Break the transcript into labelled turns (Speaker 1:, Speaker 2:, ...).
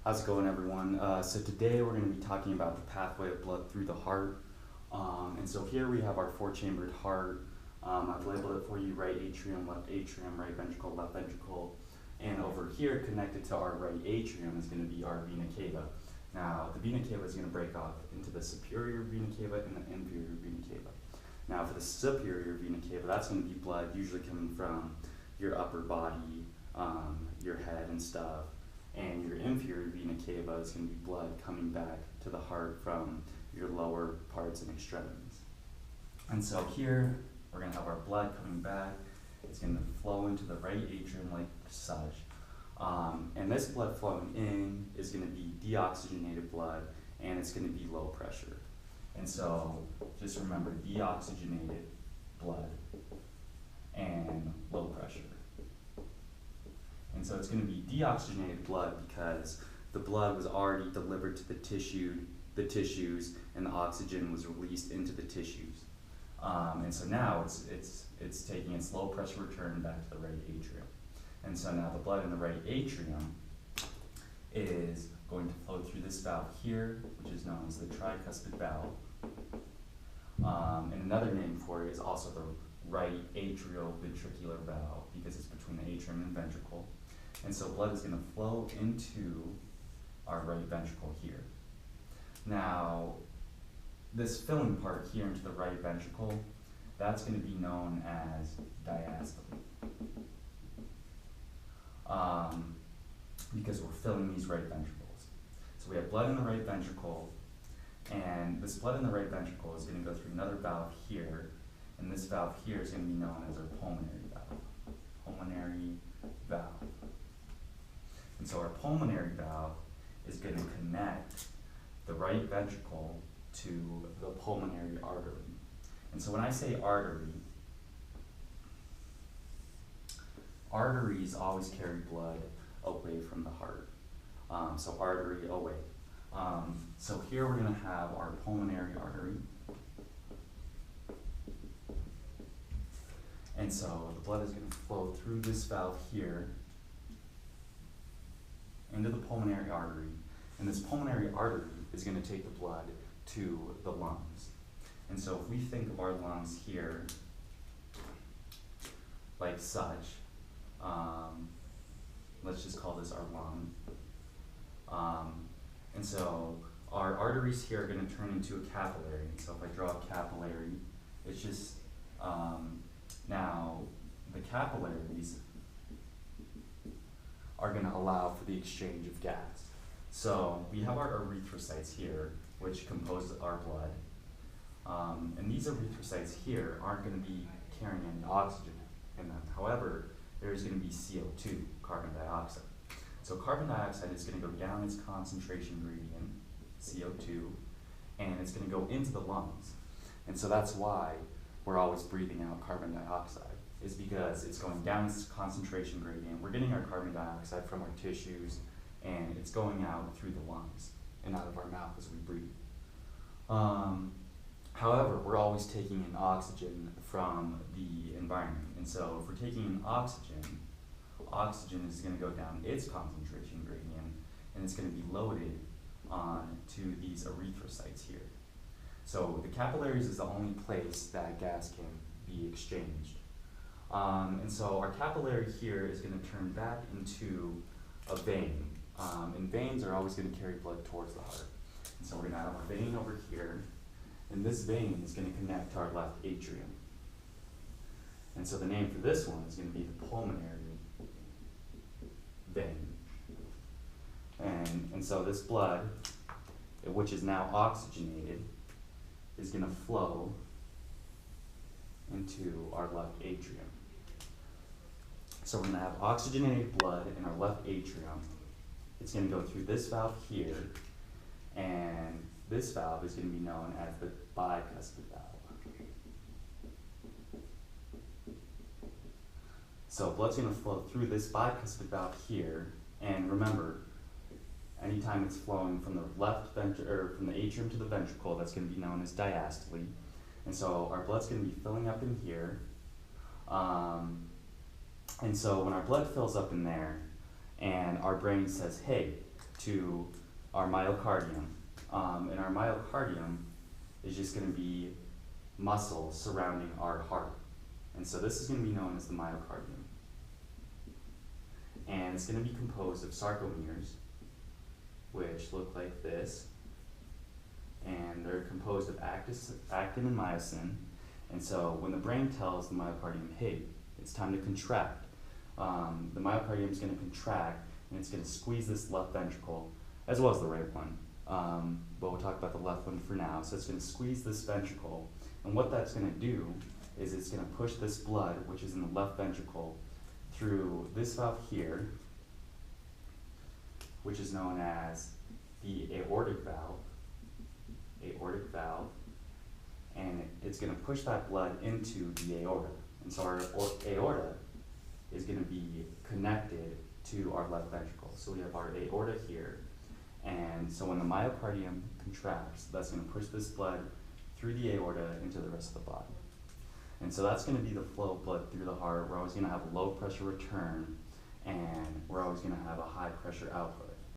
Speaker 1: How's it going, everyone? So today we're going to be talking about the pathway of blood through the heart. And so here we have our four-chambered heart. I've labeled it for you: right atrium, left atrium, right ventricle, left ventricle. And over here, connected to our right atrium, is going to be our vena cava. Now, the vena cava is going to break off into the superior vena cava and the inferior vena cava. Now, for the superior vena cava, that's going to be blood usually coming from your upper body, your head and stuff. And your inferior vena cava is going to be blood coming back to the heart from your lower parts and extremities. And so here, we're going to have our blood coming back. It's going to flow into the right atrium like such. And this blood flowing in is going to be deoxygenated blood, and it's going to be low pressure. And so just remember, deoxygenated blood and low pressure. And so it's going to be deoxygenated blood because the blood was already delivered to the tissues, and the oxygen was released into the tissues. And so now it's taking its low pressure return back to the right atrium. And so now the blood in the right atrium is going to flow through this valve here, which is known as the tricuspid valve. And another name for it is also the right atrioventricular valve, because it's between the atrium and ventricle. And so blood is going to flow into our right ventricle here. Now, this filling part here into the right ventricle, that's going to be known as diastole. Because we're filling these right ventricles. So we have blood in the right ventricle, and this blood in the right ventricle is going to go through another valve here, and this valve here is going to be known as our pulmonary valve. Pulmonary valve. And so our pulmonary valve is going to connect the right ventricle to the pulmonary artery. And so when I say artery, arteries always carry blood away from the heart. So artery away. So here we're going to have our pulmonary artery. And so the blood is going to flow through this valve here into the pulmonary artery. And this pulmonary artery is going to take the blood to the lungs. And so if we think of our lungs here like such, let's just call this our lung. And so our arteries here are going to turn into a capillary. And so if I draw a capillary, it's just, now the capillaries are going to allow for the exchange of gas. So we have our erythrocytes here, which compose our blood. And these erythrocytes here aren't going to be carrying any oxygen in them. However, there's going to be CO2, carbon dioxide. So carbon dioxide is going to go down its concentration gradient, CO2, and it's going to go into the lungs. And so that's why we're always breathing out carbon dioxide, is because it's going down its concentration gradient. We're getting our carbon dioxide from our tissues, and it's going out through the lungs and out of our mouth as we breathe. However, we're always taking in oxygen from the environment. And so if we're taking in oxygen, oxygen is going to go down its concentration gradient, and it's going to be loaded onto these erythrocytes here. So the capillaries is the only place that gas can be exchanged. And so our capillary here is going to turn back into a vein. And veins are always going to carry blood towards the heart. And so we're going to have our vein over here, and this vein is going to connect to our left atrium. And so the name for this one is going to be the pulmonary vein. And so this blood, which is now oxygenated, is going to flow into our left atrium. So we're going to have oxygenated blood in our left atrium. It's going to go through this valve here, and this valve is going to be known as the bicuspid valve. So blood's going to flow through this bicuspid valve here, and remember, anytime it's flowing from the from the atrium to the ventricle, that's going to be known as diastole. And so our blood's going to be filling up in here. And so when our blood fills up in there, and our brain says, hey, to our myocardium. And our myocardium is just going to be muscle surrounding our heart. And so this is going to be known as the myocardium. And it's going to be composed of sarcomeres, which look like this. And they're composed of actin and myosin. And so when the brain tells the myocardium, hey, it's time to contract, the myocardium is going to contract and it's going to squeeze this left ventricle, as well as the right one. But we'll talk about the left one for now. So it's going to squeeze this ventricle, and what that's going to do is it's going to push this blood, which is in the left ventricle, through this valve here, which is known as the aortic valve. And it's going to push that blood into the aorta. And so our aorta is going to be connected to our left ventricle. So we have our aorta here. And so when the myocardium contracts, that's going to push this blood through the aorta into the rest of the body. And so that's going to be the flow of blood through the heart. We're always going to have a low pressure return, and we're always going to have a high pressure output.